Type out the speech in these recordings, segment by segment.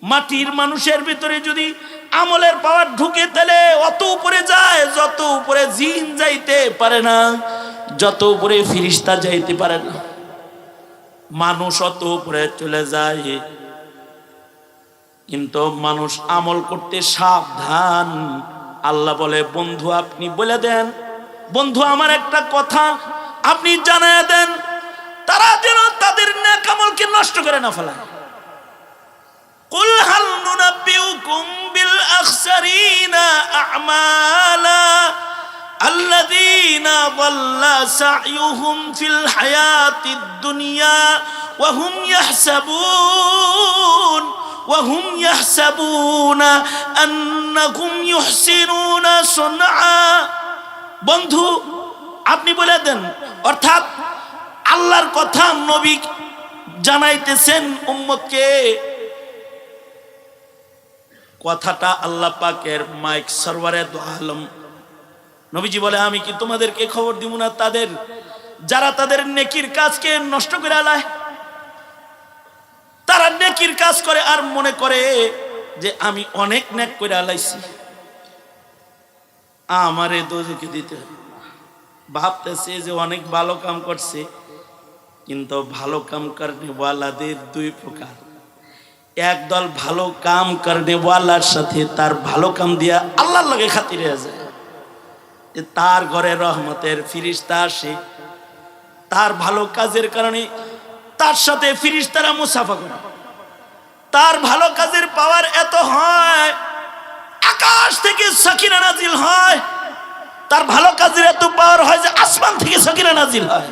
মাটির মানুষের ভিতরে যদি আমলের পাওয়ার ঢুকে, তাহলে অত উপরে যায়, যত উপরে জিন যাইতে পারে না, যত উপরে ফিরিস্তা যাইতে পারে না। মানুষ অত উপরে চলে যায়, কিন্তু মানুষ আমল করতে সাবধান। আল্লাহ বলে, বন্ধু আপনি বলে দেন, বন্ধু আমার একটা কথা আপনি জানায় দেন, তারা যেন তাদের নেক আমলকে নষ্ট করে না ফেলায়। কুল হাল নুনাব্বিউকুম বিল আখসারিনা আ'মালা আল্লাযীনা যাল্লা সা'য়ুহুম ফিল হায়াতিদ দুনিয়া ওয়া হুম ইয়াহসাবুনা আন্নাকুম ইউহসিনুনা সুনআ। বন্ধু আপনি বলে দেন, অর্থাৎ আল্লাহর কথা নবী জানাইতেছেন উম্মতকে। কথাটা আল্লাহ পাকের মাইক সরওয়ারে দু আলম নবীজি বলে, আমি কি তোমাদেরকে খবর দিব না তাদের যারা তাদের নেকির কাজকে নষ্ট করে আলায়? তারা নেকির কাজ করে আর মনে করে যে আমি অনেক নেক করে আলাইছি, আমারে দোজখে দিতে হবে। ভাবতেছে যে অনেক ভালো কাম করছে, কিন্তু ভালো কাম করনে ওয়ালাদের দুই প্রকার। একদল ভালো কাম করনে ওয়ালার সাথে তার ভালো কাম দিয়া আল্লাহর লগে খাতিরে যায়, তার ঘরে রহমতের ফিরিস্তা আসে, তার ভালো কাজের কারণে তার সাথে ফিরিস্তারা মুসাফা করে। তার ভালো কাজের পাওয়ার এত হয়, আকাশ থেকে সাকিনা নাজিল হয়। তার ভালো কাজের এত পাওয়ার হয় যে আসমান থেকে সাকিনা নাজিল হয়।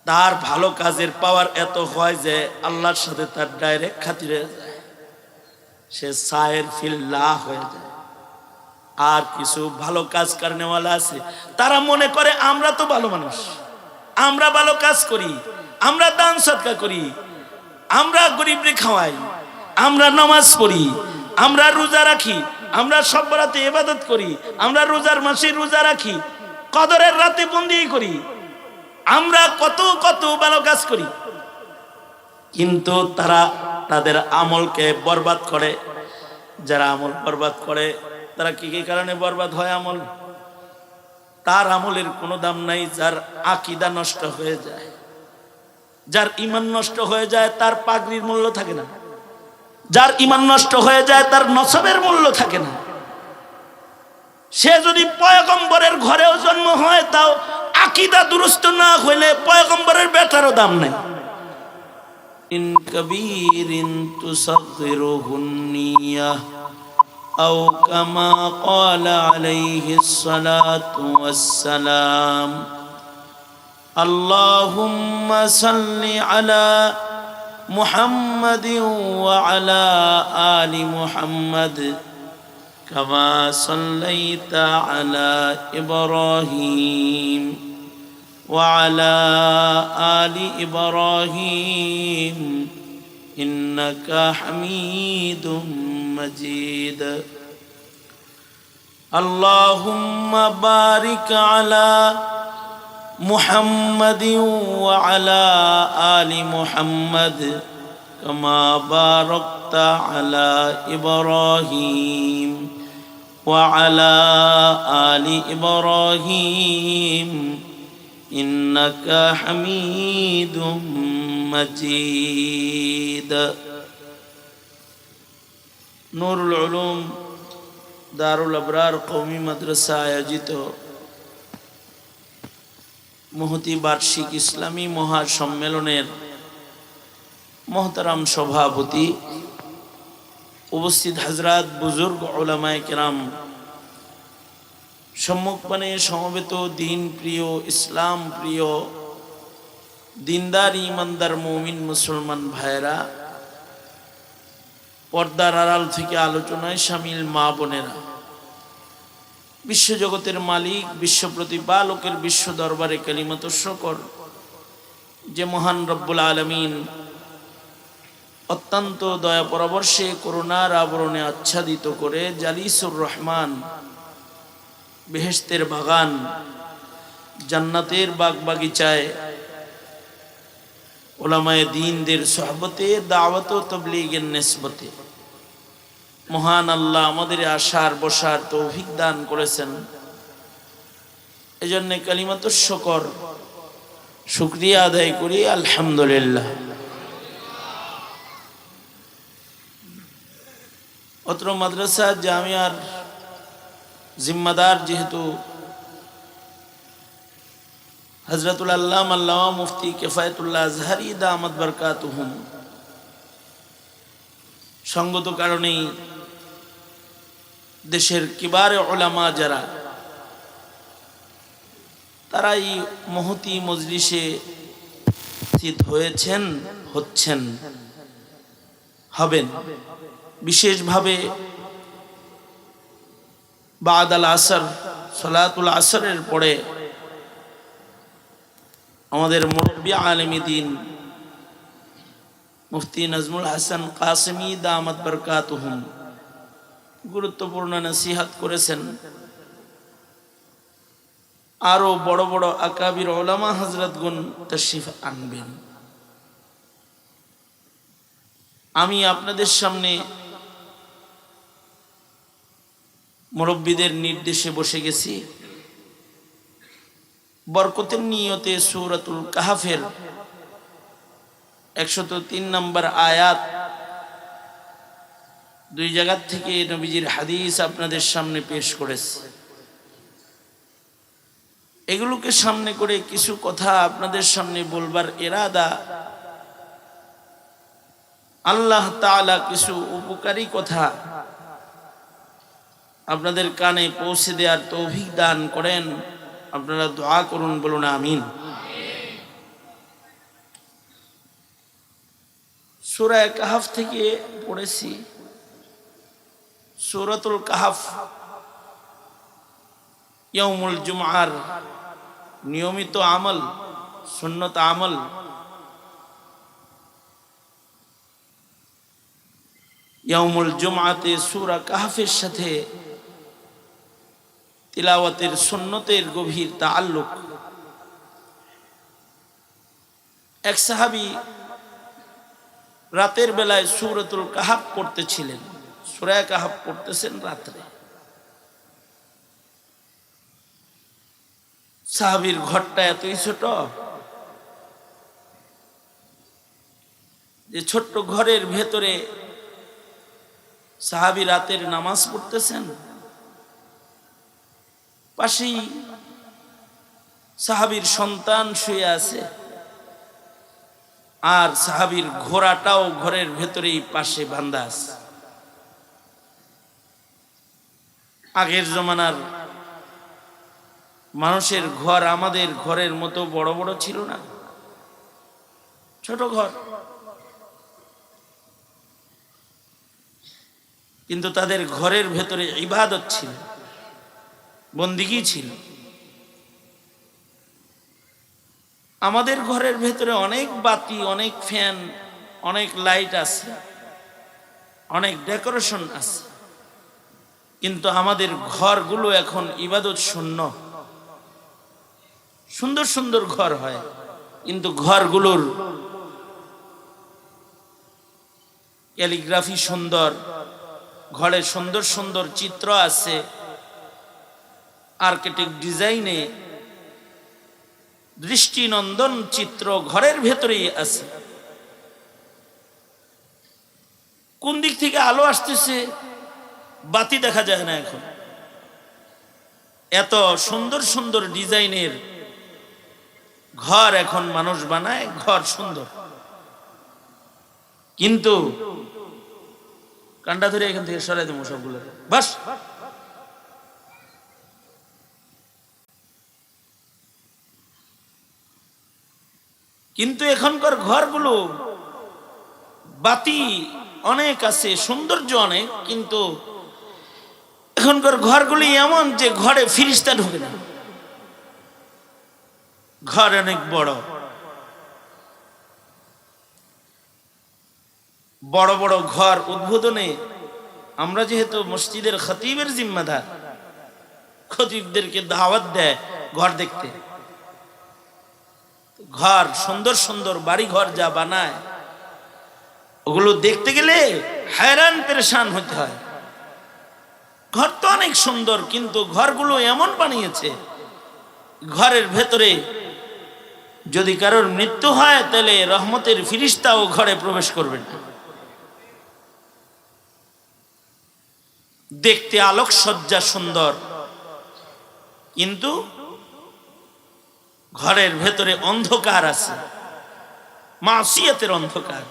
তার ভালো কাজের পাওয়ার এত হয় যে আল্লাহর সাথে তার ডাইরেক্ট খাতিরে যায়, সে সায়ের ফিল্লাহ হয়ে যায়। আর কিছু ভালো কাজ করনেওয়ালা আছে, তারা মনে করে আমরা তো ভালো মানুষ, আমরা ভালো কাজ করি, আমরা দান সদকা করি, আমরা গরিবরে খাওয়াই, আমরা নামাজ পড়ি, আমরা রোজা রাখি, আমরা সব রাতে ইবাদত করি, আমরা রোজার মাসে রোজা রাখি, কদরের রাতে বন্দি করি, আমরা কত কত ভালো কাজ করি। কিন্তু তারা তাদের আমলকে বরবাদ করে। যারা আমল বরবাদ করে, তারা কি কি কারণে বরবাদ হয় আমল? তার আমলের কোনো দাম নাই। যার আকীদা নষ্ট হয়ে যায়, যার ঈমান নষ্ট হয়ে যায়, তার পাগড়ির মূল্য থাকে না। যার ঈমান নষ্ট হয়ে যায়, তার নসবের মূল্য থাকে না। সে যদি পয়গম্বরের ঘরেও জন্ম হয়, তাও আকীদা দুরুস্ত না হইলে পয়গম্বরের বেটারও দাম নাই। ইন কবীরিন তুসাগিরুহুন নিয়াহ আও কামা ক্বালা আলাইহিস সালাতু ওয়াস সালাম। আল্লাহুম্মা সাল্লি আলা মুহাম্মাদিন ওয়া আলা আলি মুহাম্মাদ কামা সাল্লাইতা আলা ইব্রাহিম ওয়া আলা আলি ইব্রাহিম ইন্নাকা হামিদুম মাজিদ। আল্লাহুম্মা বারিক আলা মুহাম্মাদিন ওয়া আলা আলি মুহাম্মাদ কামা বারাকতা আলা ইব্রাহিম ওয়া আলা আলি ইব্রাহিম ইন্নাকা হামিদুম মাজিদ। নুরুল উলুম দারুল আবরার কওমি মাদ্রাসা আয়োজিত মুহতি বার্ষিক ইসলামী মহাসম্মেলনের মোহতারাম সভাপতি, উপস্থিত হযরত বুজুর্গ উলামায়ে কেরাম, সম্মুখপানে সমবেত দিন প্রিয়, ইসলাম প্রিয়, দিনদার ইমানদার মুমিন মুসলমান ভাইরা, পর্দার আড়াল থেকে আলোচনায় শামিল মা বোনেরা, বিশ্বজগতের মালিক, বিশ্ব প্রতিপালকের বিশ্ব দরবারে কালিমাত শুকর যে মহান রব্বুল আলামিন অত্যন্ত দয়া পরবর্ষে করুণার আবরণে আচ্ছাদিত করে জালিসুর রহমান, বেহেশতের বাগান, জান্নাতের বাগ বাগিচায় উলামায়ে দ্বীনদের সোহবতে, দাওয়াত ও তাবলীগের নিসবতে মহান আল্লাহ আমাদের আসার বসার তৌফিক দান করেছেন। এজন্য কালিমাতুশ শুকর, শুকরিয়া আদায় করি আলহামদুলিল্লাহ। অত্র মাদ্রাসা জামিয়ার জিম্মাদার যেহেতু হযরতুল আল্লামা আল্লামা মুফতি কিফায়াতুল্লাহ আজহারী দামাত বারকাতুহুম, সঙ্গত কারণেই দেশের কিবারে উলামা যারা, তারা এই মহতি মজলিসে উপস্থিত হয়েছেন, হচ্ছেন, হবেন। বিশেষভাবে বাদাল আসর, সালাতুল আসরের পরে আমাদের মুরব্বি আলেম দ্বীন মুফতি নাজমুল হাসান কাসেমী দামাত বারকাতুহুম গুরুত্বপূর্ণ নসিহত করেছেন। আরো বড় বড় আকাবির উলামা হযরতগণ তাশরীফ আনবেন। আমি আপনাদের সামনে মুরব্বিদের নির্দেশে বসে গেছি। বরকতের নিয়তে সূরাতুল কাহফের 103 নম্বর আয়াত, দুই জায়গা থেকে নবীজির হাদিস আপনাদের সামনে পেশ করেছি। এগুলোকে সামনে করে কিছু কথা আপনাদের সামনে বলবার ইরাদা, আল্লাহ তাআলা কিছু উপকারী কথা আপনাদের কানে পৌঁছে দেওয়ার তৌফিক দান করেন। আপনারা দোয়া করুন, বলুন আমিন। সূরা কাহফ থেকে পড়েছি। সূরাতুল কাহফ ইয়াউমুল জুমআর নিয়মিত আমল, সুন্নত আমল। ইয়াউমুল জুমআতে সূরা কাহফের সাথে তিলাওয়াতের সুন্নতের গভীর তাআল্লুক। এক সাহাবী রাতের বেলায় সূরাতুল কাহফ পড়তেছিলেন, সূরা কাহফ পড়তেছেন রাতে। সাহাবীর ঘরটা এতই ছোট যে ছোট্ট ঘরের ভেতরে সাহাবী রাতের নামাজ পড়তেছেন, পাশেই সাহাবীর সন্তান শুয়ে আছে, আর সাহাবীর ঘোড়াটাও ঘরের ভেতরেই পাশে বাঁধা আছে। আগের জমানার মানুষের ঘর আমাদের ঘরের মতো বড় বড় ছিল না, ছোট ঘর, কিন্তু তাদের ঘরের ভেতরে ইবাদত ছিল, বন্দিগি ছিল। আমাদের ঘরের ভেতরে অনেক বাতি, অনেক ফ্যান, অনেক লাইট আছে, অনেক ডেকোরেশন আছে, কিন্তু আমাদের ঘরগুলো এখন ইবাদত শূন্য। সুন্দর সুন্দর ঘর হয়, কিন্তু ঘরগুলোর ক্যালিগ্রাফি সুন্দর, ঘরে সুন্দর সুন্দর চিত্র আছে, আর্কিটেক্ট ডিজাইনে দৃষ্টিনন্দন চিত্র ঘরের ভেতরেই আছে। কোন দিক থেকে আলো আসতেছে বাতি দেখা যায় না এখন। এত সুন্দর সুন্দর ডিজাইনের ঘর এখন মানুষ বানায়, ঘর সুন্দর, কিন্তু কান্ডা ধরে এখান থেকে সরাই দেবো সবগুলো, বাস। কিন্তু এখনকার ঘরগুলো বাতি অনেক আছে, সৌন্দর্য অনেক, কিন্তু এখনকার ঘরগুলি এমন যে ঘরে ফিরিস্তা ঢোকে না। ঘর অনেক বড় বড় বড় ঘর উদ্বোধনে আমরা যেহেতু মসজিদের খতিবের জিম্মাদার, খতিবদেরকে দাওয়াত দেয় ঘর দেখতে, ঘর, সুন্দর সুন্দর বাড়ি ঘর যা বানায়, ওগুলো দেখতে গেলে हैरान परेशान হতে হয়। ঘর তো অনেক সুন্দর, কিন্তু ঘরগুলো এমন বানিয়েছে, ঘরের ভেতরে যদি কারোর মৃত্যু হয় তাহলে রহমতের ফিরিস্তাও ঘরে প্রবেশ করবে না। দেখতে আলোকসজ্জা সুন্দর, কিন্তু ঘরের ভেতরে অন্ধকার আছে, মাসিয়াতের অন্ধকার,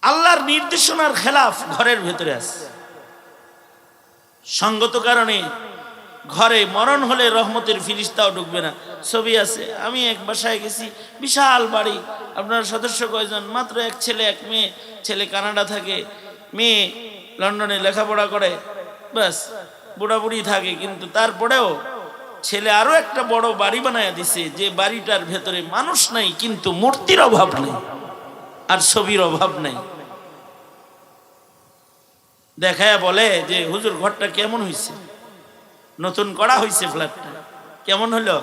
আল্লাহর নির্দেশনার খেলাফ ঘরের ভেতরে আছে। সঙ্গত কারণে ঘরে মরণ হলে রহমতের ফিরিস্তাও ঢুকবে না। ছবি আছে, আমি এক বাসায় গেছি, বিশাল বাড়ি, আপনার সদস্য কয়জন? মাত্র এক ছেলে এক মেয়ে। ছেলে কানাডা থাকে, মেয়ে লন্ডনে লেখাপড়া করে, ব্যাস বুড়া বুড়ি থাকে। কিন্তু তারপরেও ছেলে আরো একটা বড় বাড়ি বানায় দিছে, যে বাড়িটার ভেতরে মানুষ নাই, কিন্তু মূর্তির অভাব নেই আর ছবির অভাব নাই। দেখায় বলে যে হুজুর ঘরটা কেমন হয়েছে, নতুন করা হয়েছে, ফ্ল্যাটটা কেমন হলো?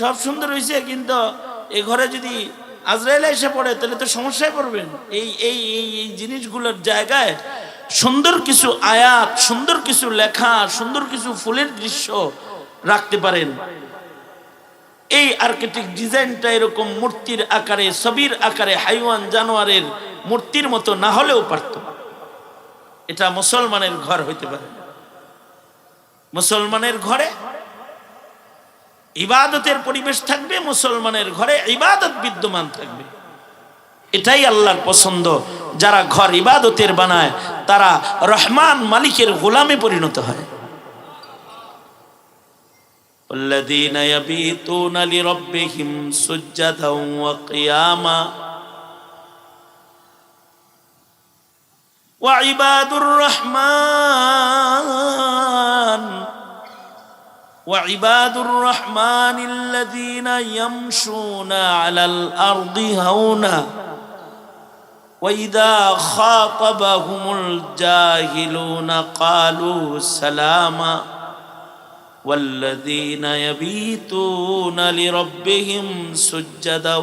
সব সুন্দর হয়েছে, কিন্তু এই ঘরে যদি আজরাইল এসে পড়ে তাহলে তো সমস্যায় পড়বেন। এই এই এই এই জিনিসগুলোর জায়গায় সুন্দর কিছু আয়াত, সুন্দর কিছু লেখা, সুন্দর কিছু ফুলের দৃশ্য রাখতে পারেন। এই আর্কিটেক্ট ডিজাইনটা এরকম মূর্তির আকারে, ছবির আকারে, হাইওয়ান জানোয়ারের মূর্তির মতো না হলেও পারত। এটা মুসলমানের ঘর হইতে পারে। মুসলমানের ঘরে ইবাদতের পরিবেশ থাকবে, মুসলমানের ঘরে ইবাদত বিদ্যমান থাকবে। এটাই আল্লাহর পছন্দ। যারা ঘর ইবাদতের বানায় তারা রহমান মালিকের গোলামে পরিণত হয়। الذين يبيتون لربهم سجدا وقياما وعباد الرحمن الذين يمشون على الأرض هونا وإذا خاطبهم الجاهلون قالوا سلاما والذين يبيتون لربهم سجدا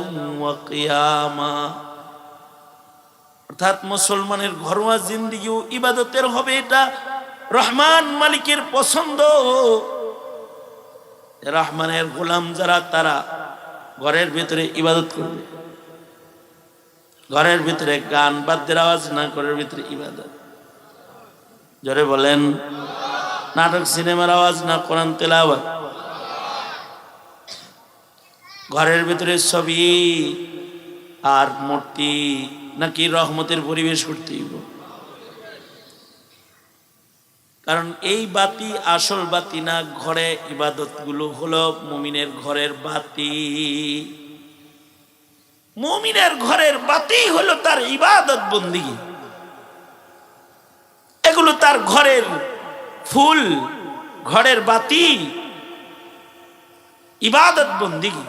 وقياما। অর্থাৎ মুসলমানের ঘরোয়া জিন্দেগিও ইবাদতের হবে, এটা রহমান মালিকের পছন্দ। রহমানের গোলাম যারা, তারা ঘরের ভিতরে ইবাদত করবে। ঘরের ভিতরে গান বাদ্যের আওয়াজ না, ঘরের ভিতরে ইবাদত। জোরে বলেন। নাটক সিনেমার আওয়াজ না, কোরআন তেলাওয়াত। ঘরের ভিতরে ছবি আর মূর্তি নাকি রহমতের পরিবেশ করতে হইব? কারণ এই বাতি আসল বাতি না, ঘরে ইবাদত গুলো হলো মুমিনের ঘরের বাতি। মুমিনের ঘরের বাতি হলো তার ইবাদত বন্দেগী, এগুলো তার ঘরের ফুল, ঘরের বাতি, ইবাদত বন্দেগী।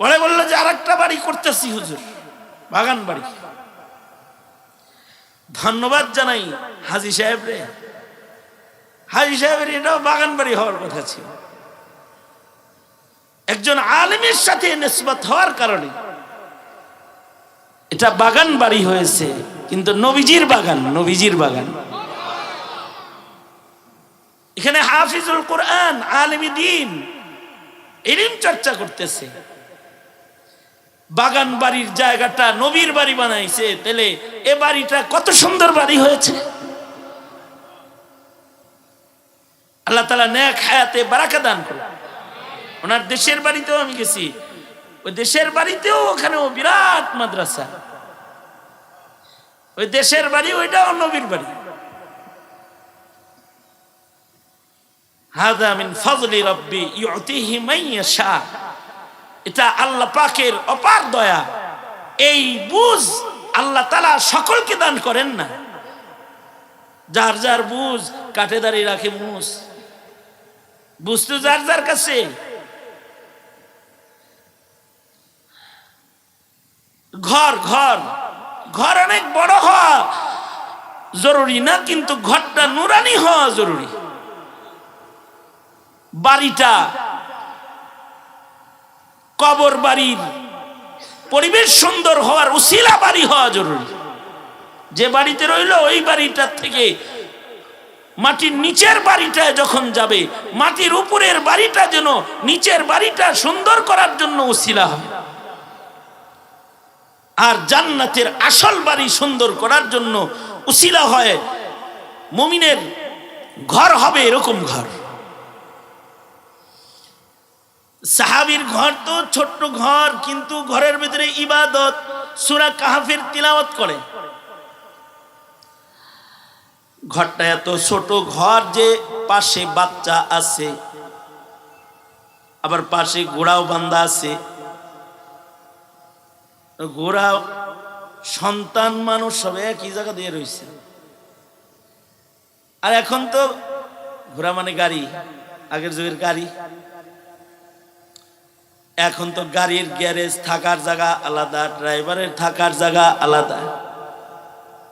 বলে বললো যে আরেকটা বাড়ি করতেছি হুজুর, বাগান বাড়ি। ধন্যবাদ জানাই হাজী সাহেব রে। হাজী সাহেবের এটাও বাগান বাড়ি হওয়ার কথা ছিল। একজন আলেমের সাথে নিসবত হওয়ার কারণে এটা বাগান বাড়ি হয়েছে, কিন্তু নবীজির বাগান, নবীজির বাগান। এখানে হাফিজুল কোরআন, আলেমী দ্বীন, ইলম চর্চা করতেছে। বাগান বাড়ির জায়গাটা নবীর বাড়ি বানাইছে, তাহলে এ বাড়িটা কত সুন্দর বাড়ি হয়েছে। আল্লাহ তাআলা নেক হায়াতে বারাকা দান করুন। ওনার দেশের বাড়িতেও আমি গেছি, ওই দেশের বাড়িতেও ওখানেও বিরাট মাদ্রাসা। ওই দেশের বাড়ি, ওইটাও নবীর বাড়ি। হাযা মিন ফাযলি রাব্বি ইউতিহি মান ইয়াশা। এটা আল্লাহ পাকের অপার দয়া। এই বুঝ আল্লাহ তাআলা সকলকে দান করেন না। যার যার বুঝ, কাঠে দাঁড়িয়ে রাখে মুস, বুঝ তো যার যার কাছে। ঘর ঘর ঘর অনেক বড় হওয়া জরুরি না, কিন্তু ঘরটা নুরানি হওয়া জরুরি। বাড়িটা কবর বাড়ির পরিবেশ সুন্দর হওয়ার উসিলা বাড়ি হওয়া জরুরি। যে বাড়িতে রইল ওই বাড়িটার থেকে মাটির নিচের বাড়িটা যখন যাবে, মাটির উপরের বাড়িটা যেন নিচের বাড়িটা সুন্দর করার জন্য উসিলা হয়। আর জান্নাতের আসল বাড়ি সুন্দর করার জন্য উসিলা হয় মুমিনের ঘর হবে এরকম ঘর। সাহাবীর ঘর তো ছোট্ট ঘর, কিন্তু ঘরের ভিতরে ইবাদত, সূরা কাহফের তিলাওয়াত করে। ঘরটা এত ছোট ঘর যে পাশে বাচ্চা আছে, আবার পাশে ঘোড়াও বান্ধা আছে। ঘোড়া সন্তান মানুষ সব একই জায়গা দিয়ে রয়েছে। আর এখন তো ঘোড়া মানে গাড়ি, আগের যুগের গাড়ি। এখন তো গাড়ির গ্যারেজ, থাকার জায়গা আলাদা, ড্রাইভারের থাকার জায়গা আলাদা,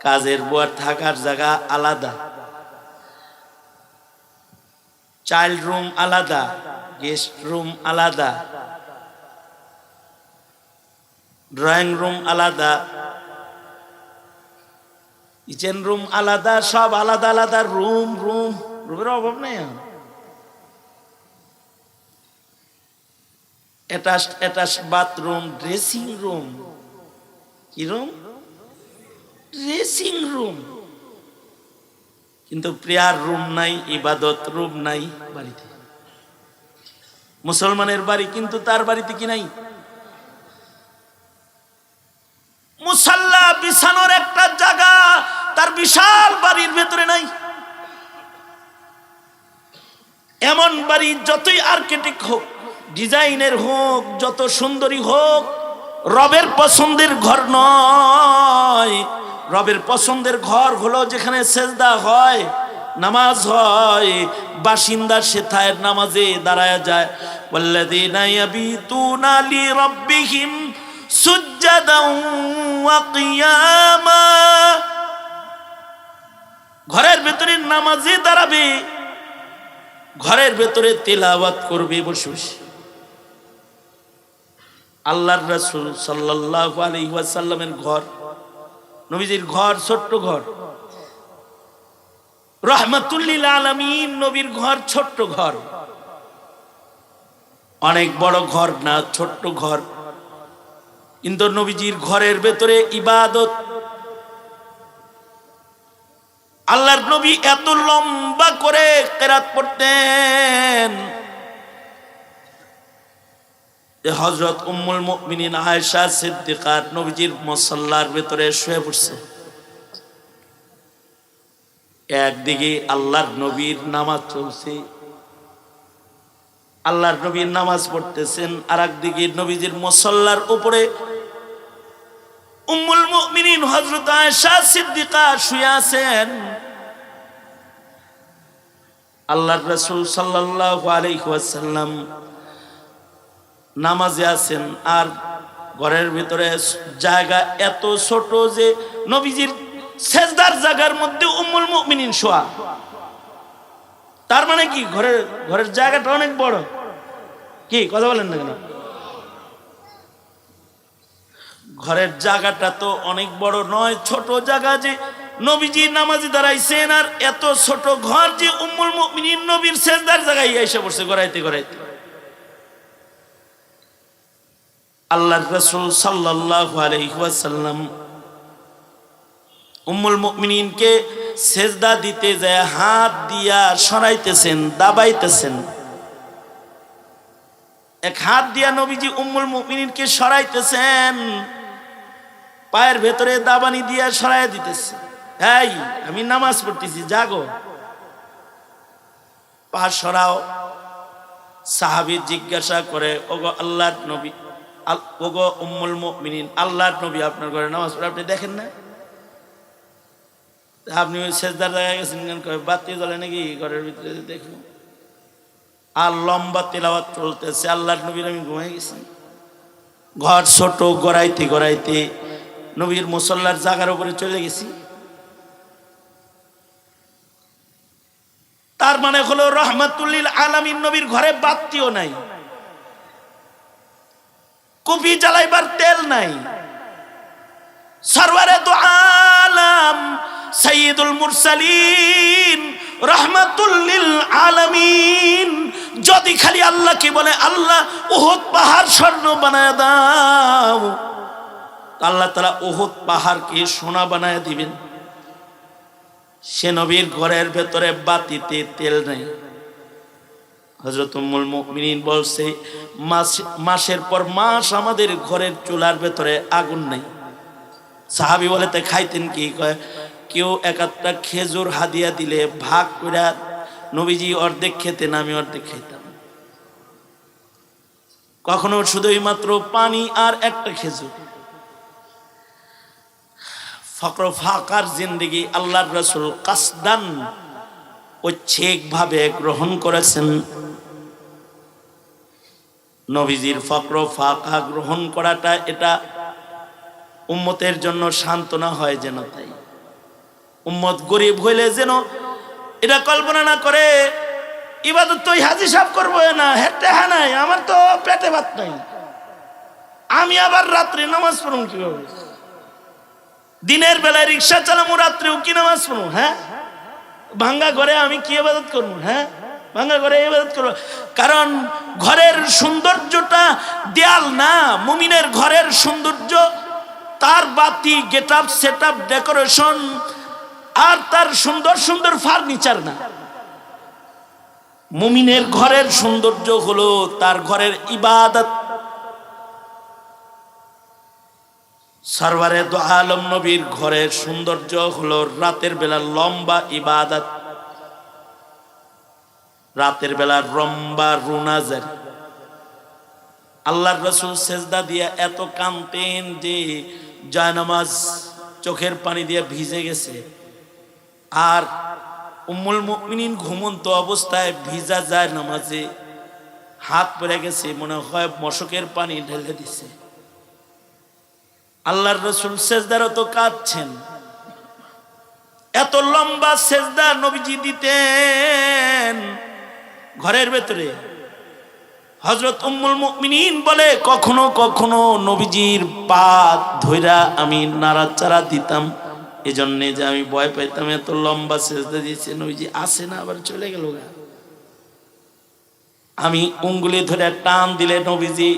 কাজের বুয়ার থাকার জায়গা আলাদা, চাইল্ড রুম আলাদা, গেস্ট রুম আলাদা, ড্রয়িং রুম আলাদা, কিচেন রুম আলাদা, সব আলাদা আলাদা রুম। রুমের অভাব নেই। Attach bathroom, dressing room. কি রুম? Dressing room. কিন্তু প্রেয়ার রুম নাই, ইবাদত রুম নাই বাড়িতে। মুসলমানের বাড়ি, কিন্তু তার বাড়িতে কি নাই? মুসাল্লা বিছানোর একটা জায়গা তার বিশাল বাড়ির ভেতরে নাই। এমন বাড়ি যতই আর্কিটেক্ট হোক, ডিজাইনের হোক, যত সুন্দরী হোক, রবের পছন্দের ঘর নয়। রবের পছন্দের ঘর হলো যেখানে সেজদা হয়, নামাজ হয়, বাসিন্দা সেথায় নামাজে দাঁড়ায় যায়। ওয়াল্লাযীনা ইয়াবিতুনা লিরাব্বিহিম সুজদান ওয়া কিয়ামা। ঘরের ভেতরে নামাজে দাঁড়াবে, ঘরের ভেতরে তিলাওয়াত করবে বসে বসে। আল্লাহর রাসূল সাল্লাল্লাহু আলাইহি ওয়াসাল্লামের ঘর, নবীজির ঘর ছোট্ট ঘর। রাহমাতুল লিল আলামিন নবীর ঘর ছোট্ট ঘর, অনেক বড় ঘর না, ছোট্ট ঘর। কিন্তু নবীজির ঘরের ভেতরে ইবাদত। আল্লাহর নবী এত লম্বা করে কিরাত পড়তেন যে হযরত উম্মুল মুমিনিন আয়েশা সিদ্দিকা নবীজির মুসাল্লার ভেতরে শুয়ে পড়ছে। একদিকে আল্লাহর নবীর নামাজ চলছে, আল্লাহর নবীর নামাজ পড়তেছেন, আর একদিকে নবীজির মুসাল্লার উপরে উম্মুল মুমিনিন হযরত আয়েশা সিদ্দিকা শুয়ে আছেন। আল্লাহর রাসূল সাল্লাল্লাহু আলাইহি ওয়াসাল্লাম নামাজে আছেন, আর ঘরের ভিতরে জায়গা এত ছোট যে নবীজির সেজদার জায়গার মধ্যে উম্মুল মুমিনিন শোয়া। তার মানে কি ঘরের জায়গাটা অনেক বড়। কি কথা বলেন না কেন? ঘরের জায়গাটা তো অনেক বড় নয়, ছোট জায়গা যে নবীজি নামাজে দাঁড়াইছেন, আর এত ছোট ঘর যে উম্মুল মুমিনিন নবীর সেজদার জায়গায় এসে বসে গড়াইতে গড়াইতে। আল্লাহর রাসূল সাল্লাল্লাহু আলাইহি ওয়াসাল্লাম উম্মুল মুমিনিনকে সেজদা দিতে যায় হাত দিয়া সরাইতেছেন, দাবাইতেছেন। এক হাত দিয়া নবীজি উম্মুল মুমিনিনকে সরাইতেছেন, পায়ের ভেতরে দাবানি দিয়া সরাইয়া দিতেছে। এই আমি নামাজ পড়তেছি, জাগো, পা সরাও। সাহাবী জিজ্ঞাসা করে, ওগো আল্লাহর নবী, ওগো উম্মুল মুমিনিন, আল্লাহর নবী আপনার ঘরে নামাজ পড়ে আপনি দেখেন না? আপনি ওই সেজদার জায়গায় গেছেন কেন? বাতি জ্বলে নাকি ঘরের ভিতরে? দেখুন। আর লম্বা তিলাওয়াত চলতেছে, আল্লাহর নবীর আমি ঘুমিয়ে গেছি। ঘর ছোট, গড়াইতে গড়াইতে নবীর মুসল্লার জায়গার উপরে চলে গেছি। তার মানে হলো রহমাতুল লিল আলামিন নবীর ঘরে বাতিও নাই, কুপি জ্বালাইবার তেল নাই। সরওয়ারে দু আলম সাইয়্যিদুল মুরসালিন রহমাতুল লিল আলামিন যদি খালি আল্লাহকে বলে আল্লাহ উহুদ পাহাড় স্বর্ণ বানায় দাও, আল্লাহ তাআলা উহুদ পাহাড়কে সোনা বানায় দিবেন। সে নবীর ঘরের ভেতরে বাতিতে তেল নেই। হযরত উম্মুল মুমিনিন বলছে মাসের পর মাস আমাদের ঘরের চুলার ভেতরে আগুন নেই। সাহাবী বলে তে খাইতেন কি? কয় কেউ এক একটা খেজুর হাদিয়া দিলে ভাগ করে নবীজি অর্ধেক খেতেন, আমি অর্ধেক খাইতাম। কখনো শুধুই মাত্র পানি আর একটা খেজুর। ফকর ফাকার জিন্দেগি আল্লাহর রাসূল কাসদান ঐচ্ছিক ভাবে গ্রহণ করেছেন। নবীজির ফকর ফাকা গ্রহণ করাটা এটা উম্মতের জন্য সান্ত্বনা হয় যেন, তাই উম্মত গরিব হইলে যেন এটা কল্পনা না করে ইবাদত তো হাজি সাহেব করবো না, হেঁটে হ্যাঁ নাই, আমার তো পেটে ভাত নাই, আমি আবার রাত্রে নামাজ পড়ুন কিভাবে? দিনের বেলায় রিক্সা চালামু, রাত্রেও কি নামাজ পড়বো? হ্যাঁ, ভাঙ্গা ঘরে আমি কি ইবাদত করবো? হ্যাঁ, ভাঙ্গা ঘরে ইবাদত করবো। কারণ ঘরের সৌন্দর্যটা দেয়াল না, মুমিনের ঘরের সৌন্দর্য তার বাতি, get up, set up, decoration আর তার সুন্দর সুন্দর ফার্নিচার না। মুমিনের ঘরের সৌন্দর্য হলো তার ঘরের ইবাদত। সরওয়ারে দু আলম নবীর ঘরের সৌন্দর্য হলো রাতের বেলা লম্বা ইবাদত, রাতের বেলা লম্বা রুনাজার। আল্লাহর রাসূল সেজদা দিয়ে এত কাঁদতেন যে জায়নামাজ চোখের পানি দিয়ে ভিজে গেছে। আর উম্মুল মুমিনিন ঘুমন্ত অবস্থায় ভিজা যায় নামাজে হাত পড়ে গেছে, মনে হয় মশকের পানি ঢেলে দিছে। আল্লাহর রাসূল সেজদারত কাঁদছেন। এত লম্বা সেজদা নবীজি দিতেন ঘরের ভেতরে। হযরত উম্মুল মুমিনিন বলে কখনো কখনো নবীজির পা ধইরা আমি নাড়াচাড়া দিতাম, এজন্য যে আমি ভয় পাইতাম, এত লম্বা সেজদা দিয়েছে নবীজি, আসে না আবার চলে গেল। আমি উঙ্গুলি ধরে টান দিলে নবীজি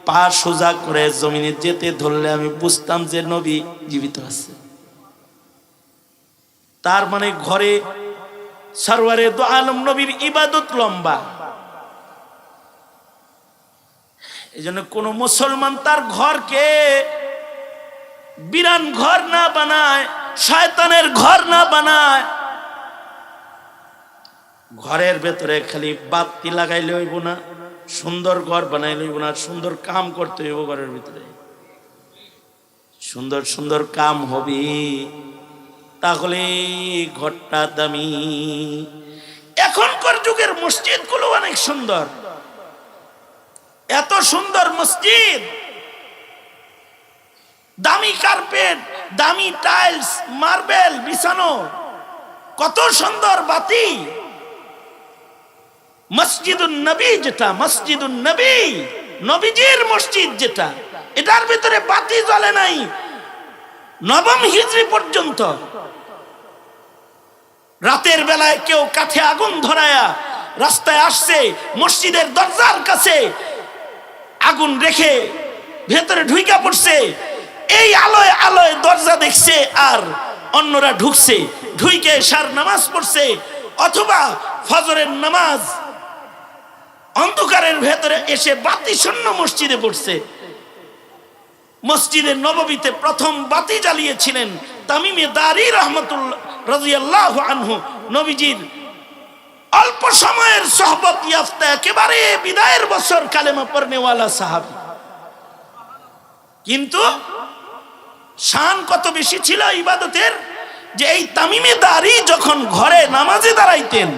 পা সোজা করে জমিনে যেতে ধরলে আমি বুঝতাম যে নবী জীবিত আছে। তার মানে ঘরে সরওয়ারে দু আলম নবীর ইবাদত লম্বা। এই জন্য কোন মুসলমান তার ঘরকে বিরান ঘর না বানায়, শয়তানের ঘর না বানায়। ঘরের ভেতরে খালি বাতি লাগাইলে হইব না, সুন্দর ঘর বানাইলে হইব না, সুন্দর কাম করতে হইব। ঘরের ভিতরে সুন্দর সুন্দর কাম হবে, তাহলে ঘরটা দামি। এখনকার যুগের মসজিদ গুলো অনেক সুন্দর, এত সুন্দর মসজিদ, দামি কার্পেট, দামি টাইলস, মার্বেল বিছানো, কত সুন্দর বাতি। মসজিদুন নবী যেটা, মসজিদুন নবী নবীজির মসজিদ যেটা, এটার ভিতরে বাতি জ্বলে নাই নবম হিজরি পর্যন্ত। রাতের বেলায় কেউ কাঠে আগুন ধরায়া রাস্তায় আসছে, মসজিদের দরজার কাছে আগুন রেখে ভেতরে ঢুইকা পড়ছে, এই আলোয় আলোয় দরজা দেখছে আর অন্যরা ঢুকছে, ঢুইকে এশার নামাজ পড়ছে অথবা ফজরের নামাজ অন্ধকারের ভেতরে এসে বাতি শূন্য মসজিদে পড়ছে। মসজিদে নববীতে প্রথম বাতি জ্বালিয়েছিলেন তামিমে দারি রাহমাতুল্লাহ রাদিয়াল্লাহু আনহু, নবীজির অল্প সময়ের সোহবত ইয়াফতা একেবারে বিদায়ের বছর কালেমা পড়নেওয়ালা সাহাবী। কিন্তু শান কত বেশি ছিল ইবাদতের, যে এই তামিমে দারি যখন ঘরে নামাজে দাঁড়াইতেন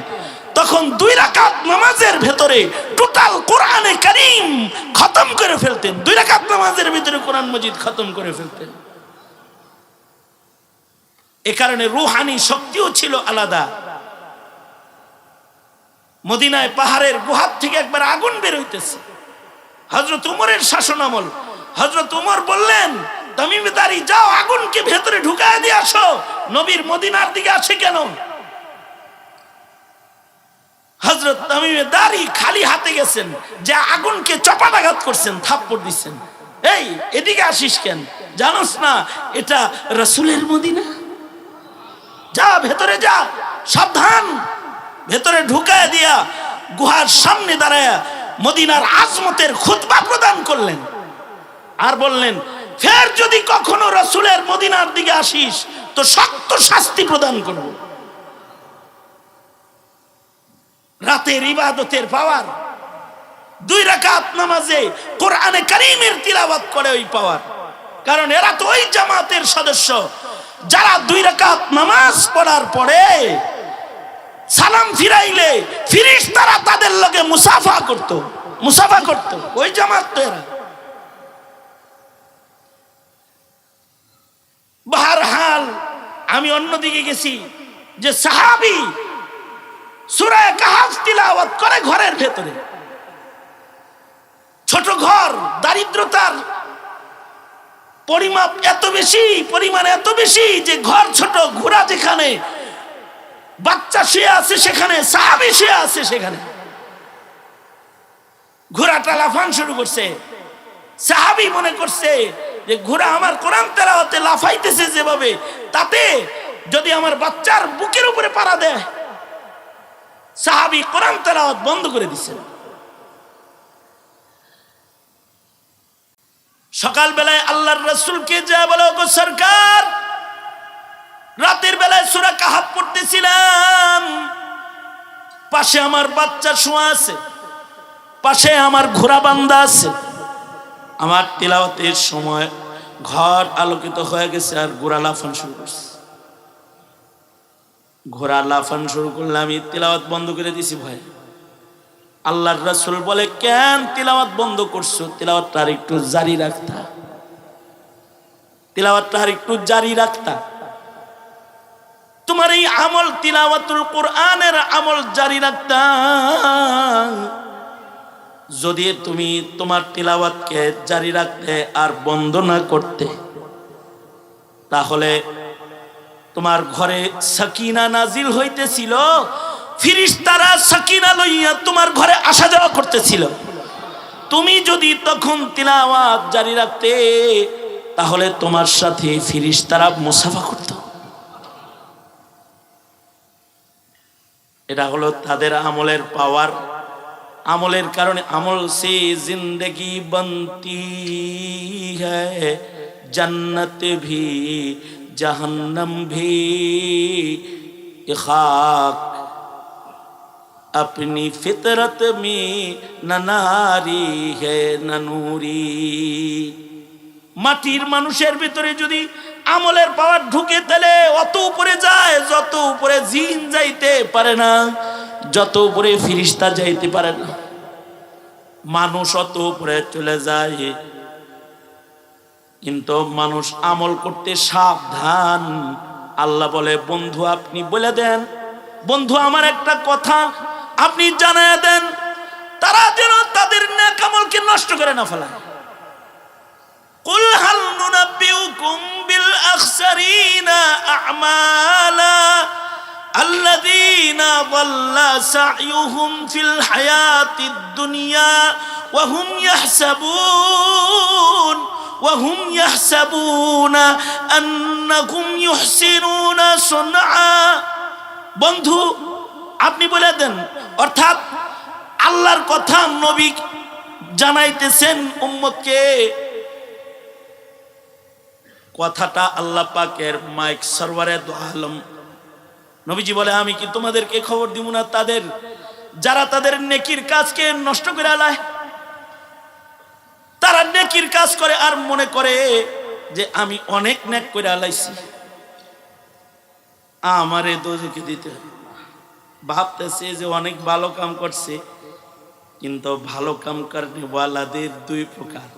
তখন 2 রাকাত নামাজের ভেতরে টোটাল কোরআনে কারীম খতম করে ফেলতেন। 2 রাকাত নামাজের ভিতরে কোরআন মজিদ খতম করে ফেলতেন। এ কারণে রূহানি শক্তিও ছিল আলাদা। মদিনায় পাহাড়ের গুহার থেকে একবার আগুন বের হইতেছে। হযরত উমরের শাসন আমল। হযরত উমর বললেন, তামিমে দারি, যাও আগুনকে ভেতরে ঢুকায় দিয়ে আসো। নবীর মদিনার দিকে আসে কেন? হযরত তামিমে দারি খালি হাতে গেছেন, যে আগুনকে চপাটাঘাত করছেন, থাপ্পড় দিচ্ছেন। এই এদিকে আসিস কেন? জানোস না এটা রাসূলের মদিনা? যা ভেতরে যা, সাবধান। ভেতরে ঢুকায় দিয়া গুহার সামনে দাঁড়ায় মদিনার আজমতের খুতবা প্রদান করলেন, আর বললেন, ফের যদি কখনো রাসূলের মদিনার দিকে আসিস তো শক্ত শাস্তি প্রদান করব। রাতের ইবাদতের পাওয়ার, 2 রাকাত নামাজে কোরআনে কারীমের তিলাওয়াত করে ওই পাওয়ার। কারণ এরা তো ওই জামাতের সদস্য যারা 2 রাকাত নামাজ পড়ার পরে সালাম ফিরাইলে ফেরেশতারা তাদের লগে মুসাফা করত। ওই জামাত তো এরা। বাহরহাল আমি অন্যদিকে গেছি, যে সাহাবী সূরা কাহফ তিলাওয়াত করে ঘরের ভেতরে। ছোট ঘর, দারিদ্রতার পরিমাণ এত বেশি যে ঘর ছোট, ঘোড়া যেখানে বাচ্চা শুয়ে আছে সেখানে সাহাবী শুয়ে আছে, সেখানে ঘোড়াটা লাফান শুরু করছে। সাহাবী মনে করছে যে ঘোড়া আমার কোরআন তেলাওয়াতে লাফাইতেছে যেভাবে, তাতে যদি আমার বাচ্চার বুকের উপরে পাড়া দেয়। সাহাবী কোরআন তেলাওয়াত বন্ধ করে দিচ্ছেন। সকাল বেলায় আল্লাহর রাসূলকে যা বলো, গো সরকার, রাতের বেলায় সূরা কাহফ পড়তেছিলাম, পাশে আমার বাচ্চা শোয়া আছে, পাশে আমার ঘোড়া বান্ধা আছে। আমার তিলাওয়াতের সময় ঘর আলোকিত হয়ে গেছে, আর ঘোড়া লাফান শুরু করছে। ঘোড়া লাফান শুরু করলে আমি তিলাওয়াত বন্ধ করে দিছি ভয়। আল্লাহর রাসূল বলে, কেন তিলাওয়াত বন্ধ করছো? তিলাওয়াতটা আর একটু জারি রাখতা। তোমার এই আমল, তিলাওয়াতুল কোরআনের আমল জারি রাখতা। যদি তুমি তোমার তিলাওয়াতকে জারি রাখতে আর বন্ধ না করতে, তাহলে তোমার ঘরে সাকিনা নাজিল হইতেছিল, ফেরেশতারা সাকিনা লইয়া তোমার ঘরে আসা যাওয়া করতেছিল। তুমি যদি তখন তিলাওয়াত জারি রাখতে, তাহলে তোমার সাথে ফেরেশতারা মুসাফা করত। এটা হলো তাদের আমলের পাওয়ার। আমলের কারণে, আমল সে জিন্দগি বনতি হ্যায়, जन्नत भी जहन्नम भी, खाक अपनी फितरत में न नारी है न नूरी। মাটির মানুষের ভিতরে যদি আমলের পাওয়ার ঢুকে, তাহলে অত উপরে যায় যত উপরে জিন যাইতে পারে না, যত উপরে ফেরেশতা যাইতে পারে না। মানুষ অত উপরে চলে যায়, কিন্তু মানুষ আমল করতে সাবধান। আল্লাহ বলে, বন্ধু আপনি বলে দেন, বন্ধু আমার একটা কথা আপনি জানায় দেন, তারা যেন তাদের নেক আমলকে নষ্ট করে না ফেলায়। কুল হাল নুনাব্বিউকুম বিল আখসারিনা আ'মালা আল্লাযীনা দাল্লা সা'য়ুহুম ফিল হায়াতিদ দুনিয়া ওয়া হুম ইয়াহসাবুনা আন্নাহুম ইউহসিনুনা সুনআ। বন্ধু আপনি বলে দেন, অর্থাৎ আল্লাহর কথা নবী জানাইতেছেন উম্মতকে। কথাটা আল্লাহ পাকের মাইক সরওয়ারে দু আলম নবীজি বলে, আমি কি তোমাদেরকে খবর দিব না তাদের যারা তাদের নেকির কাজকে নষ্ট করে আলায়। তারা নেকির কাজ করে আর মনে করে যে আমি অনেক নেক করে আলাইছি, আমারে দোজখে দিতে হবে। ভাবতেছে যে অনেক ভালো কাম করছে, কিন্তু ভালো কাম করনে ওয়ালাদের 2 প্রকার।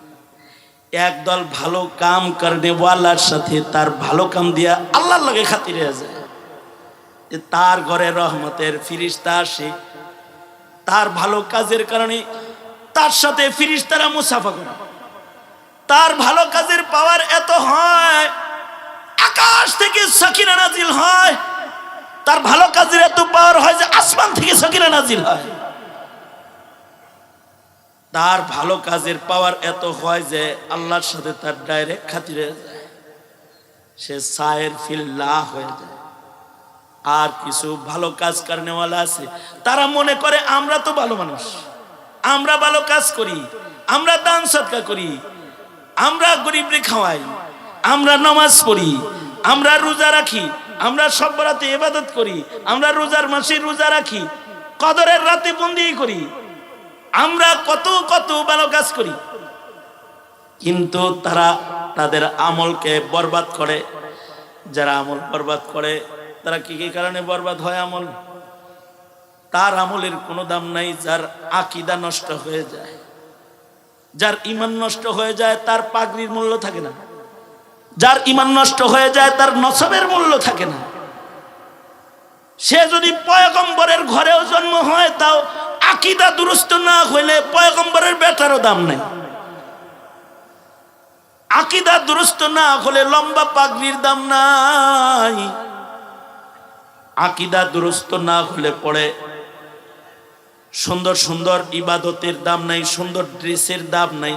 একদল ভালো কাম করনে ওয়ালার সাথে তার ভালো কাম দিয়া আল্লাহর লগে খাতির হয়ে যায়, তার ঘরে রহমতের ফেরেশতা আসে, তার ভালো কাজের কারণে তার সাথে ফেরেশতারা মুসাফা করে। তার ভালো কাজের পাওয়ার এত হয়, আকাশ থেকে সাকিনা নাজিল হয়। তার ভালো কাজের এত পাওয়ার হয় যে আসমান থেকে সাকিনা নাজিল হয়। তার ভালো কাজের পাওয়ার এত হয় যে আল্লাহর সাথে তার ডাইরেক্ট খাতিরে যায়, সে সায়ের ফিল্লাহ হয়ে যায়। আর কিছু ভালো কাজ করনেওয়ালা আছে, তারা মনে করে আমরা তো ভালো মানুষ, আমরা ভালো কাজ করি, আমরা দান সদকা করি, আমরা গরিবরে খাওয়াই, আমরা নামাজ পড়ি, আমরা রোজা রাখি, আমরা সব রাতে ইবাদত করি, আমরা রোজার মাসে রোজা রাখি, কদরের রাতে বন্দি করি, আমরা কত কত ভালো কাজ করি। কিন্তু তারা তাদের আমলকে বরবাদ করে। যারা আমল বরবাদ করে তারা কি কি কারণে বরবাদ হয় আমল? তার আমলের কোনো দাম নাই। যার আকীদা নষ্ট হয়ে যায়, যার ঈমান নষ্ট হয়ে যায়, তার পাগড়ির মূল্য থাকে না। যার ঈমান নষ্ট হয়ে যায়, তার নসবের মূল্য থাকে না। সে যদি পয়গম্বরের ঘরেও জন্ম হয়, তাও আকীদা দুরুস্ত না হইলে পয়গম্বরের বেটারও দাম নাই। আকীদা দুরুস্ত না হলে লম্বা পাগড়ির দাম নাই। আকীদা দুরুস্ত না হলে পড়ে সুন্দর সুন্দর ইবাদতের দাম নাই, সুন্দর ড্রেসের দাম নাই।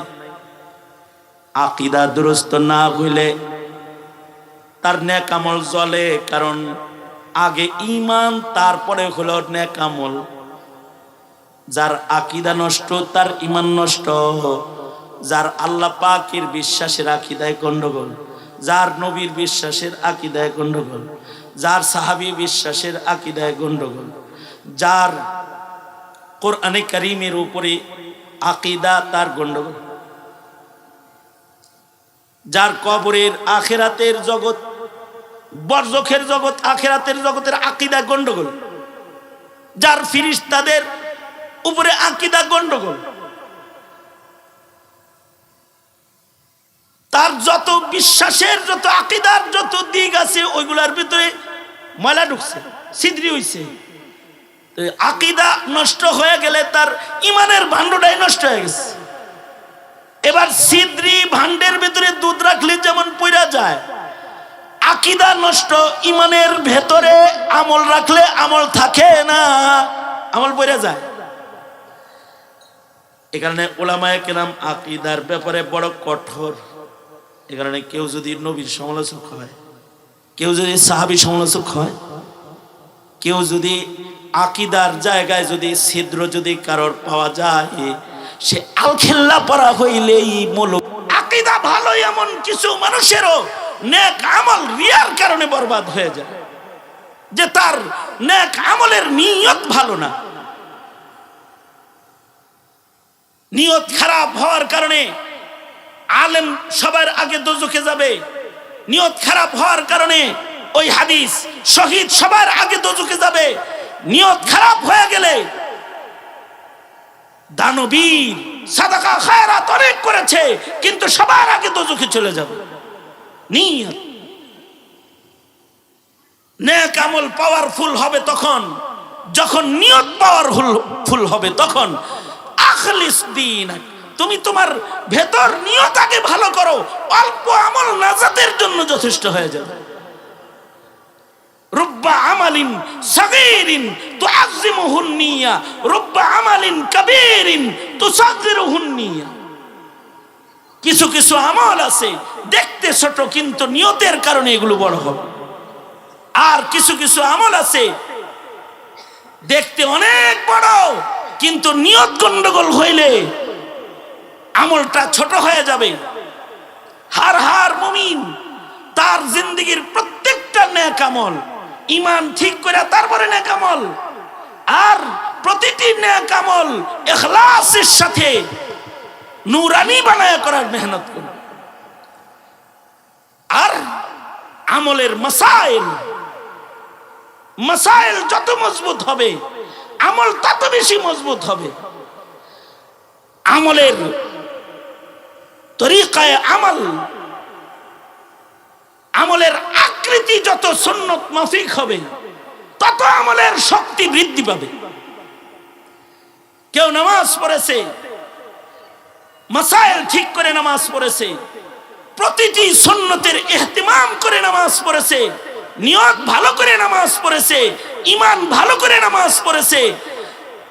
আকীদা দুরুস্ত না হইলে তার নেক আমল জ্বলে, কারণ আগে ঈমান তারপরে হলো নেক আমল। যার আকীদা নষ্ট, তার ঈমান নষ্ট। যার আল্লাহ পাকের বিশ্বাসের আকীদায় গন্ডগোল, যার নবীর বিশ্বাসের আকীদায় গন্ডগোল, যার সাহাবী বিশ্বাসের আকীদায় গন্ডগোল, যার কোরআনে কারীমের উপরে আকীদা, তার গন্ডগোল। যার কবরের আখিরাতের জগৎ, বরজখের জগৎ, আখিরাতের জগতের আকীদা গন্ডগোল। যার ফেরেশতাদের উপরে আকীদা গন্ডগোল। তার যত বিশ্বাসের, যত আকীদার যত দিক আছে, ওইগুলার ভিতরে ময়লা ঢুকছে, ছিদ্রি হইছে। আকীদা নষ্ট হয়ে গেলে তার ঈমানের ভাণ্ডটাই নষ্ট হয়ে গেছে। এবার ছিদ্রি ভাণ্ডের ভিতরে দুধ রাখলে যেমন পইরা যায়, আকীদা নষ্ট, ঈমানের ভেতরে আমল রাখলে আমল থাকে না, আমল পইরা যায়। এই কারণে উলামায়ে কেরাম আকীদার ব্যাপারে বড় কঠোর। এই কারণে কেউ যদি নবীর সমালোচক হয়, কেউ যদি সাহাবী সমালোচক হয়, কেউ যদি আকীদার জায়গায় যদি ছিদ্র যদি কারোর পাওয়া যায়, সে আলখেল্লা পরা হইলেই মুলুক। আকীদা ভালো এমন কিছু মানুষেরও নেক আমল রিয়ার কারণে বরবাদ হয়ে যায়, যে তার নেক আমলের নিয়ত ভালো না। নিয়ত খারাপ হওয়ার কারণে আলেম সবার আগে দোজখে যাবে। নিয়ত খারাপ হওয়ার কারণে ওই হাদিস শহীদ সবার আগে দোজখে যাবে। নিয়ত খারাপ হয়ে গেলে দানবীর সাদাকা খায়রাত অনেক করেছে, কিন্তু সবার আগে দোজখে চলে যাবে। নিয়ত। নেক আমল পাওয়ারফুল হবে তখন যখন নিয়ত পাওয়ারফুল হবে। তখন আখলিস দীনাক, তুমি তোমার ভেতর নিয়ত আগে ভালো করো, অল্প আমল নাজাতের জন্য যথেষ্ট হয়ে যাবে। রুব্বা আমালিন সাগীরিন তুআযিমুহুন নিয়া, রুব্বা আমালিন কাবীরিন তুসাগিরুহুন নিয়া। কিছু কিছু আমল আছে দেখতে ছোট, কিন্তু নিয়তের কারণে এগুলো বড় হবে। আর কিছু কিছু আমল আছে দেখতে অনেক বড়, কিন্তু নিয়ত গন্ডগোল হইলে আমলটা ছোট হয়ে যাবে। হার হার মুমিন তার জিন্দেগীর প্রত্যেকটা নেক আমল ঈমান ঠিক করে তারপরে নেক আমল, আর প্রতিটি নেক আমল ইখলাসের সাথে নূরানি বানায়া করার মেহনত করে। আর আমলের মাসাইল যত মজবুত হবে, আমল তত বেশি মজবুত হবে। আমলের তরিকায় আমলের আকৃতি যত সুন্নত মাফিক হবে, তত আমলের শক্তি বৃদ্ধি পাবে। কেউ নামাজ পড়েছে, মাসাইল ঠিক করে নামাজ পড়েছে, প্রতিটি সুন্নতের ইহতিমাম করে নামাজ পড়েছে, নিয়ত ভালো করে নামাজ পড়েছে, ঈমান ভালো করে নামাজ পড়েছে,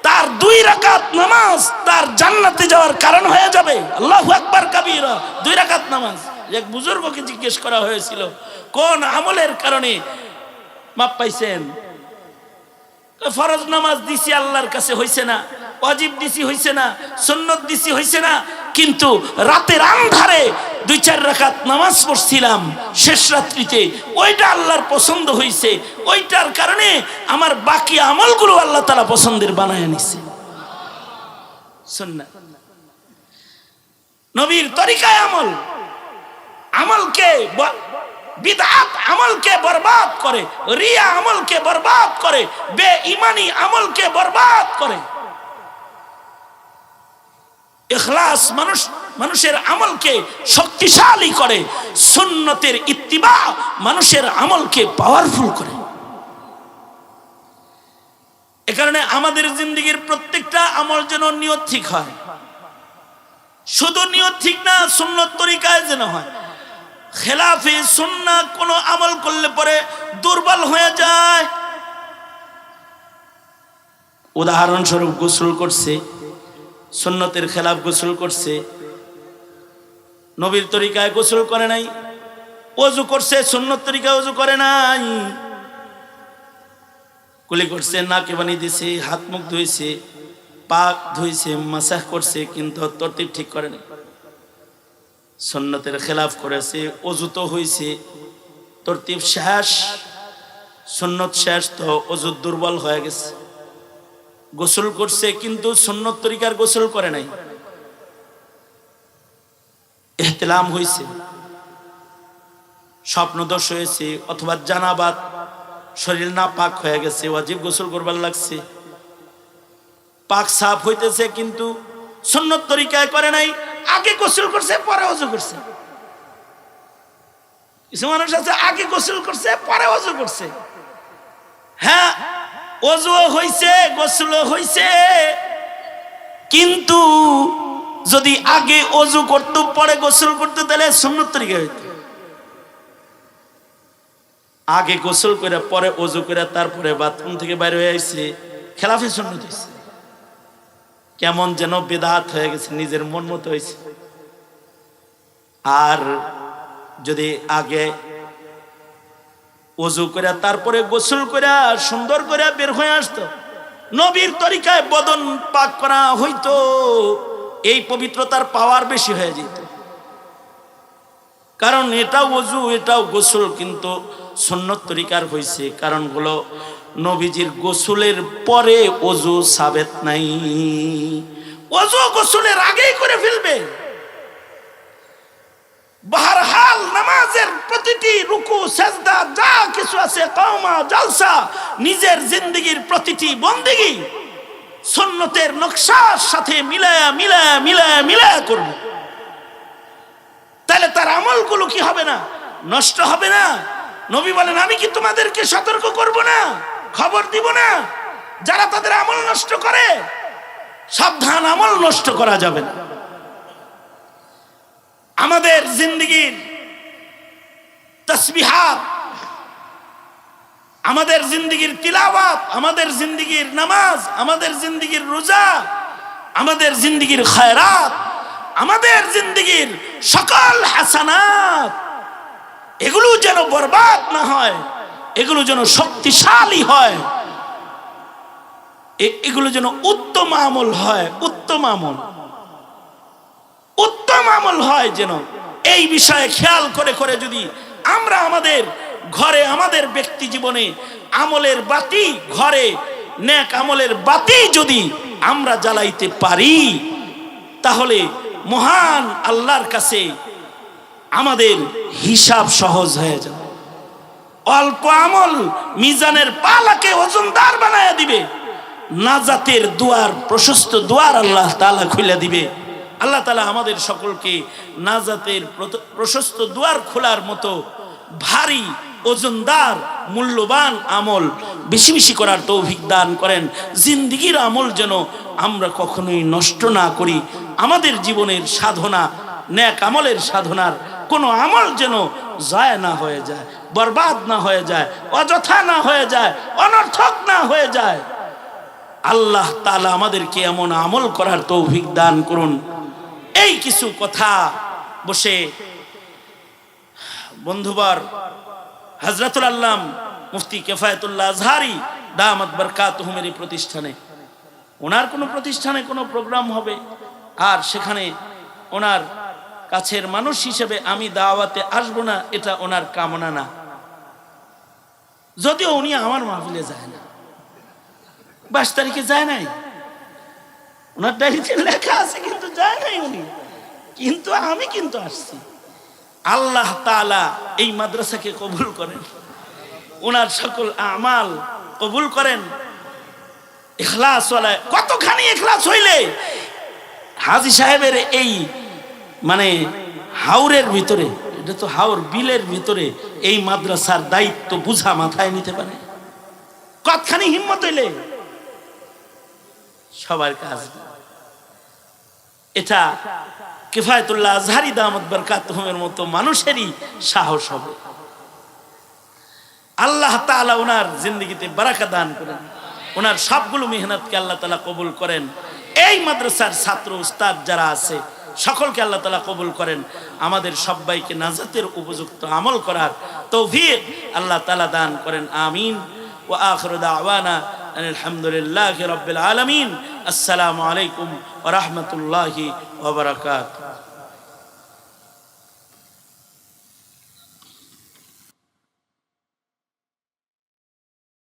তার 2 রাকাত নামাজ তার জান্নাতে যাওয়ার কারণ হয়ে যাবে। আল্লাহু আকবার কাবীরা। 2 রাকাত নামাজ। এক বুজুর্গকে জিজ্ঞেস করা হয়েছিল, কোন আমলের কারণে মাপ পাইছেন? ফরজ নামাজ দিছি আল্লাহর কাছে হইছে না, ওয়াজিব দিছি হইছে না, সুন্নত দিছি হইছে না, কিন্তু রাতের আন্ধারে 2-4 রাকাত নামাজ পড়ছিলাম শেষ রাত্রিতে, ওইটা আল্লাহর পছন্দ হইছে, ওইটার কারণে আমার বাকি আমলগুলো আল্লাহ তাআলা পছন্দের বানায় নিছে। সুন্নাত, নবীর তরিকায় আমল, আমলকে বিদআত আমলকে বরবাদ করে, রিয়া আমলকে বরবাদ করে, বেঈমানি আমলকে বরবাদ করে। ইখলাস মানুষের আমলকে শক্তিশালী করে, সুন্নতের ইত্তিবা মানুষের আমলকে পাওয়ারফুল করে। এ কারণে আমাদের জিন্দেগির প্রত্যেকটা আমল যেন নিয়ত ঠিক হয়, শুধু নিয়ত ঠিক না, সুন্নত তরিকায় যেন হয়। খেলাফে সুন্নাহ কোন আমল করলে পরে দুর্বল হয়ে যায়। উদাহরণস্বরূপ গোসল করছে, সুন্নতের খেলাফ গোসল করছে, নবীর তরিকায় গোসল করে নাই, ওযু করছে সুন্নত তরিকায় ওযু করে নাই, কুলি করছে, নাকে পানি দিছে, হাত মুখ ধুইছে, পাক ধুইছে, মাসাহ করছে, কিন্তু তরতিব ঠিক করে নাই, সুন্নতের খেলাফ করেছে। ওযু তো হইছে, তরতিব শেষ, সুন্নত শেষ, তো ওযু দুর্বল হয়ে গেছে। গোসল করছে কিন্তু সুন্নত তরিকার গোসল করে নাই, ইহতিলাম হইছে, স্বপ্নদোষ হয়েছে, অথবা জানাবাত, শরীর না পাক হয়ে গেছে, ওয়াজিব গোসল করবার লাগছে, পাক সাফ হইতেছে কিন্তু সুন্নত তরিকায় করে নাই, আগে গোসল করছে পরে ওযু করছে। কিছু মানুষ আছে আগে গোসল করছে পরে ওযু করছে। হ্যাঁ, ওযু হইছে, গোসল হইছে, কিন্তু যদি আগে ওযু করতে পরে গোসল করতে তাহলে সুন্নত তরিকা হইতো। আগে গোসল করে পরে ওযু করে তারপরে বাথরুম থেকে বাইরে হয়ে আইছে, খেলাফে সুন্নত হইছে, কেমন যেন বিদআত হয়ে গেছে, নিজের মন মতো হয়েছে। আর যদি আগে ওযু করে তারপরে গোসল করে সুন্দর করে বের হয়ে আসতো, নবীর তরিকায় বদন পাক করা হইতো, এই পবিত্রতার পাওয়ার বেশি হয়ে যেত। কারণ এটাও ওযু এটাও গোসল, কিন্তু সুন্নত তরিকার হইছে। কারণগুলো নবীজির গোসলের পরে ওযু সাবেত নাই, ওযু গোসলের আগেই করে ফেলবে। বাহরহাল নামাজের প্রতিটি রুকু সাজদা যা কিছু আছে, কওমা জালসা, নিজের জিন্দেগির প্রতিটি বন্দেগি সুন্নতের নকশার সাথে মিলায়া মিলায়া মিলায়া মিলায়া করবে। তাহলে তার আমলগুলো কি হবে না? নষ্ট হবে না? নবী বলেন, আমি কি তোমাদেরকে সতর্ক করব না, খবর দিব না? যারা তাদের আমল নষ্ট করে, সাবধান, আমল নষ্ট করা যাবে না। আমাদের জিন্দেগির তাসবিহাত, আমাদের জিন্দেগির তিলাওয়াত, আমাদের জিন্দেগির নামাজ, আমাদের জিন্দেগির রোজা, আমাদের জিন্দেগির খায়রাত, আমাদের জিন্দেগির সকল হাসানাত, এগুলো যেন বরবাদ না হয়, এগুলো যেন শক্তিশালী হয়, এগুলো যেন উত্তম আমল হয়, উত্তম আমল, উত্তম আমল হয় যেন। এই বিষয়ে খেয়াল করে করে যদি আমরা আমাদের ঘরে, আমাদের ব্যক্তি জীবনে আমলের বাতি, ঘরে নেক আমলের বাতি যদি আমরা জ্বালাইতে পারি, তাহলে মহান আল্লাহর কাছে আমাদের হিসাব সহজ হয়ে যাবে। অল্প আমল মিজানের পালাকে ওজনদার বানায়া দিবে, নাজাতের দুয়ার, প্রশস্ত দুয়ার আল্লাহ তাআলা খুলে দিবে। আল্লাহ তাআলা আমাদের সকলকে নাজাতের প্রশস্ত দুয়ার খোলার মতো ভারী, ওজনদার, মূল্যবান আমল বেশি বেশি করার তৌফিক দান করেন। জিন্দেগির আমল যেন আমরা কখনোই নষ্ট না করি। আমাদের জীবনের সাধনা, নেক আমলের সাধনার কোনো আমল যেন যায় না হয়ে যায়, বরবাদ না হয়ে যায়, অযথা না হয়ে যায়, অনর্থক না হয়ে যায়। আল্লাহ তাআলা আমাদেরকে এমন আমল করার তৌফিক দান করুন। এই কিছু কথা বসে বন্ধুবার হযরতুল আল্লাম মুফতি কিফায়াতুল্লাহ আজহারি দামাত বরকাতুহুমের প্রতিষ্ঠানে, ওনার কোনো প্রতিষ্ঠানে কোনো প্রোগ্রাম হবে আর সেখানে ওনার কাছের মানুষ হিসেবে আমি দাওয়াতে আসবো না, এটা ওনার কামনা না। যদিও উনি আমার মাহফিলে যায় না, 22 তারিখে যায় নাই, ওনার ডায়েরিতে লেখা আছে কিন্তু যায় নাই উনি, কিন্তু আমি কিন্তু আসছি। আল্লাহ তাআলা এই মাদ্রাসাকে কবুল করেন, ওনার সকল আমাল কবুল করেন। ইখলাস ওয়ালা, কতখানি ইখলাস হইলে হাজী সাহেবের এই মানে হাওরের ভিতরে, এটা তো হাওর বিলের ভিতরে এই মাদ্রাসার দায়িত্ব বুঝা মাথায় নিতে পারে? কতখানি হিম্মত হইলে সবার কাজ। এটা কিফায়াতুল্লাহ আজহারি দামাত বরকাতুহুমের মতো মানুষেরই সাহস হবে। আল্লাহ তাআলা ওনার জিন্দেগিতে বারাকা দান করেন, ওনার সবগুলো মেহনতকে আল্লাহ তাআলা কবুল করেন। এই মাদ্রাসার ছাত্র উস্তাদ যারা আছে সকলকে আল্লাহ তাআলা কবুল করেন। আমাদের সবাইকে নাজাতের উপযুক্ত আমল করার তৌফিক আল্লাহ তাআলা দান করেন। আমিন। ওয়া আখিরু দাওয়ানা আলহামদুলিল্লাহি রাব্বিল আলামিন। আসসালামু আলাইকুম ওয়া রাহমাতুল্লাহি ওয়া বারাকাতুহু।